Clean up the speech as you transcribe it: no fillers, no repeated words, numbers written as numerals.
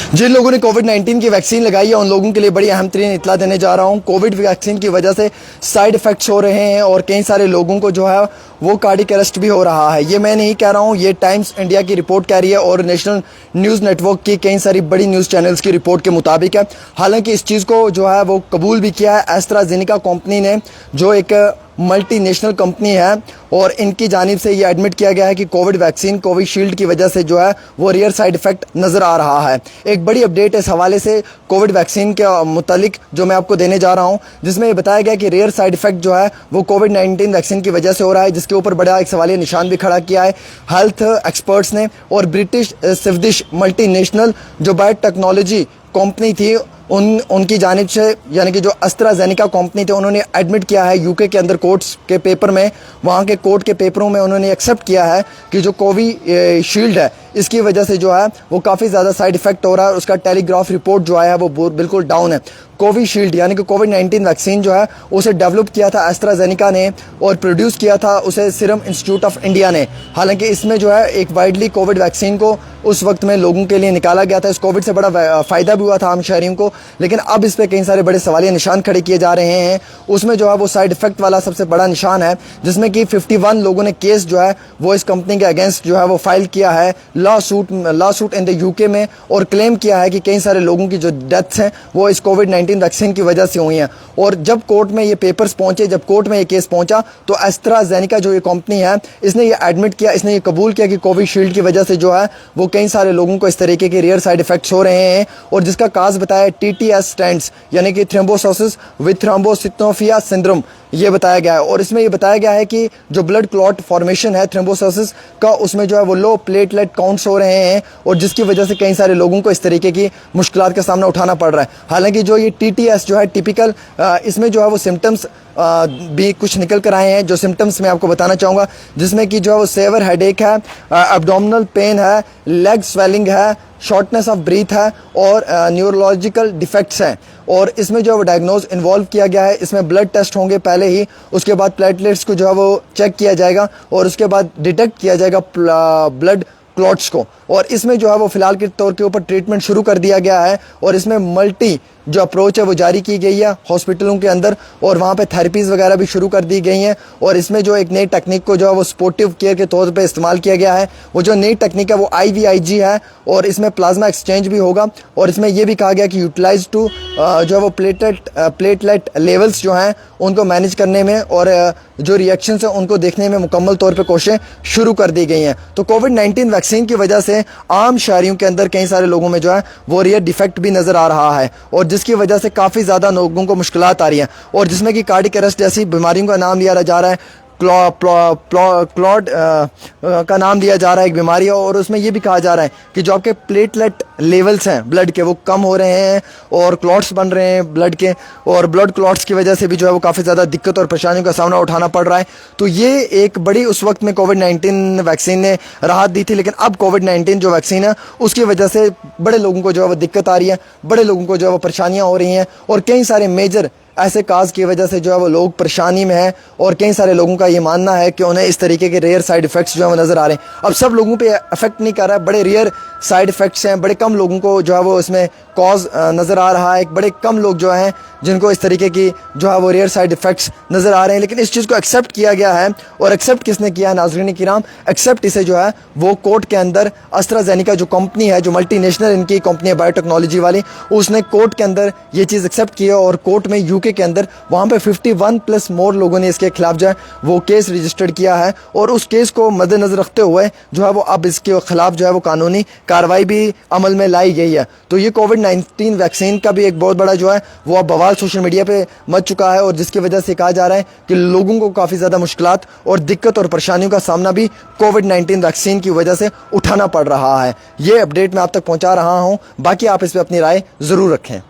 जिन लोगों ने कोविड-19 की वैक्सीन लगाई है उन लोगों के लिए बड़ी अहम तरीन इत्तला देने जा रहा हूं। कोविड वैक्सीन की वजह से साइड इफ़ेक्ट्स हो रहे हैं और कई सारे लोगों को जो है वो कार्डियक अरेस्ट भी हो रहा है। ये मैं नहीं कह रहा हूं, ये टाइम्स इंडिया की रिपोर्ट कह रही है और नेशनल न्यूज़ नेटवर्क की कई सारी बड़ी न्यूज़ चैनल्स की रिपोर्ट के मुताबिक है। हालांकि इस चीज़ को जो है वो कबूल भी किया है एस्ट्राजेनेका कंपनी ने, जो एक मल्टीनेशनल कंपनी है, और इनकी जानिब से ये एडमिट किया गया है कि कोविड वैक्सीन कोविशील्ड की वजह से जो है वो रियर साइड इफेक्ट नज़र आ रहा है। एक बड़ी अपडेट इस हवाले से कोविड वैक्सीन के मुतालिक जो मैं आपको देने जा रहा हूँ, जिसमें ये बताया गया कि रियर साइड इफेक्ट जो है वो कोविड-19 वैक्सीन की वजह से हो रहा है, जिसके ऊपर बड़ा एक सवालिया निशान भी खड़ा किया है हेल्थ एक्सपर्ट्स ने। और ब्रिटिश स्विडिश मल्टीनेशनल जो बायोटेक्नोलॉजी कंपनी थी उनकी जानिब से, यानी कि जो एस्ट्राजेनेका कंपनी थे, उन्होंने एडमिट किया है यूके के अंदर कोर्ट्स के पेपर में, वहाँ के कोर्ट के पेपरों में उन्होंने एक्सेप्ट किया है कि जो कोविशील्ड है इसकी वजह से जो है वो काफ़ी ज़्यादा साइड इफेक्ट हो रहा है। उसका टेलीग्राफ रिपोर्ट जो आया है वो बिल्कुल डाउन है। कोविशील्ड यानी कि कोविड-19 वैक्सीन जो है उसे डेवलप किया था एस्ट्राजेनेका ने और प्रोड्यूस किया था उसे सीरम इंस्टीट्यूट ऑफ इंडिया ने। हालांकि इसमें जो है एक वाइडली कोविड वैक्सीन को उस वक्त में लोगों के लिए निकाला गया था, इस कोविड से बड़ा फ़ायदा भी हुआ था आम शहरियों को, लेकिन अब इस पर कई सारे बड़े सवालिया निशान खड़े किए जा रहे हैं। उसमें जो है वो साइड इफेक्ट वाला सबसे बड़ा निशान है, जिसमें कि 51 लोगों ने केस जो है वो इस कंपनी के अगेंस्ट जो है वो फाइल किया है law suit in the UK में, और क्लेम किया है कि कई सारे लोगों की जो डेथ्स हैं वो इस कोविड-19 वैक्सीन की वजह से हुई हैं। और जब कोर्ट में ये पेपर्स पहुंचे, जब कोर्ट में ये केस पहुंचा, तो एस्ट्राजेनेका जो ये कंपनी है इसने ये एडमिट किया, इसने ये कबूल किया कि कोविशील्ड की वजह से जो है वो कई सारे लोगों को इस तरीके के रियर साइड इफेक्ट्स हो रहे हैं। और जिसका काज बताया TTS स्टेंट्स यानी कि थ्रोम्बोसिस विद थ्रोम्बोसिटोफिया सिंड्रोम, ये बताया गया है। और इसमें ये बताया गया है कि जो ब्लड क्लॉट फॉर्मेशन है थ्रोम्बोसिस का, उसमें जो है वो लो प्लेटलेट काउंट्स हो रहे हैं, और जिसकी वजह से कई सारे लोगों को इस तरीके की मुश्किलात का सामना उठाना पड़ रहा है। हालांकि जो ये TTS जो है टिपिकल, इसमें जो है वो सिम्टम्स भी कुछ निकल कर आए हैं। जो सिम्टम्स मैं आपको बताना चाहूँगा, जिसमें कि जो है वो सेवर हेडेक है, एब्डोमिनल पेन है, लेग स्वेलिंग है, शॉर्टनेस ऑफ ब्रीथ है और न्यूरोलॉजिकल डिफेक्ट्स हैं। और इसमें जो है वो डायग्नोज इन्वॉल्व किया गया है। इसमें ब्लड टेस्ट होंगे पहले ही, उसके बाद प्लेटलेट्स को जो है वो चेक किया जाएगा और उसके बाद डिटेक्ट किया जाएगा ब्लड क्लॉट्स को। और इसमें जो है वो फिलहाल के तौर के ऊपर ट्रीटमेंट शुरू कर दिया गया है, और इसमें मल्टी जो अप्रोच है वो जारी की गई है हॉस्पिटलों के अंदर, और वहाँ पे थेरेपीज़ वगैरह भी शुरू कर दी गई हैं। और इसमें जो एक नई टेक्निक को जो है वो सपोर्टिव केयर के तौर पे इस्तेमाल किया गया है। वो जो नई टेक्निक है वो IVIG है, और इसमें प्लाज्मा एक्सचेंज भी होगा। और इसमें यह भी कहा गया कि यूटिलाइज टू जो है वो प्लेटलेट लेवल्स जो हैं उनको मैनेज करने में और जो रिएक्शंस हैं उनको देखने में मुकम्मल तौर पे कोशिशें शुरू कर दी गई हैं। तो कोविड-19 वैक्सीन की वजह से आम शहरियों के अंदर कई सारे लोगों में जो है वो रियर डिफेक्ट भी नज़र आ रहा है, और जिसकी वजह से काफ़ी ज़्यादा लोगों को मुश्किलात आ रही हैं। और जिसमें कि कार्डियक अरेस्ट जैसी बीमारियों का नाम लिया जा रहा है, क्लॉट का नाम दिया जा रहा है एक बीमारी है। और उसमें ये भी कहा जा रहा है कि जो आपके प्लेटलेट लेवल्स हैं ब्लड के वो कम हो रहे हैं और क्लॉट्स बन रहे हैं ब्लड के, और ब्लड क्लॉट्स की वजह से भी जो है वो काफ़ी ज़्यादा दिक्कत और परेशानियों का सामना उठाना पड़ रहा है। तो ये एक बड़ी उस वक्त में कोविड-19 वैक्सीन ने राहत दी थी, लेकिन अब कोविड-19 जो वैक्सीन है उसकी वजह से बड़े लोगों को जो है वो दिक्कत आ रही है, बड़े लोगों को जो है वो परेशानियाँ हो रही हैं, और कई सारे मेजर ऐसे काज की वजह से जो है वो लोग परेशानी में हैं। और कई सारे लोगों का ये मानना है कि उन्हें इस तरीके के रेयर साइड इफ़ेक्ट्स जो है वो नज़र आ रहे हैं। अब सब लोगों पे अफेक्ट नहीं कर रहा है, बड़े रेयर साइड इफ़ेक्ट्स हैं, बड़े कम लोगों को जो है वो इसमें कॉज नज़र आ रहा है। बड़े कम लोग जो हैं जिनको इस तरीके की जो है वो रेयर साइड इफ़ेक्ट्स नज़र आ रहे हैं, लेकिन इस चीज़ को एक्सेप्ट किया गया है। और एक्सेप्ट किसने किया है नाज़रीन किराम? एक्सेप्ट इसे जो है वो कोर्ट के अंदर एस्ट्राजेनेका जो कंपनी है, जो मल्टीनेशनल इनकी कंपनी है बायोटेक्नोलॉजी वाली, उसने कोर्ट के अंदर ये चीज़ एक्सेप्ट की है। और कोर्ट में यूके के अंदर वहाँ पे 51 प्लस मोर लोगों ने इसके खिलाफ जो है वो केस रजिस्टर्ड किया है, और उस केस को मद्देनजर रखते हुए जो है वो अब इसके खिलाफ जो है वो कानूनी कार्रवाई भी अमल में लाई गई है। तो ये कोविड-19 वैक्सीन का भी एक बहुत बड़ा जो है वो अब बवाल सोशल मीडिया पे मच चुका है, और जिसकी वजह से कहा जा रहा है कि लोगों को काफ़ी ज़्यादा मुश्किलात और दिक्कत और परेशानियों का सामना भी कोविड-19 वैक्सीन की वजह से उठाना पड़ रहा है। ये अपडेट मैं आप तक पहुँचा रहा हूँ, बाकी आप इस पर अपनी राय ज़रूर रखें।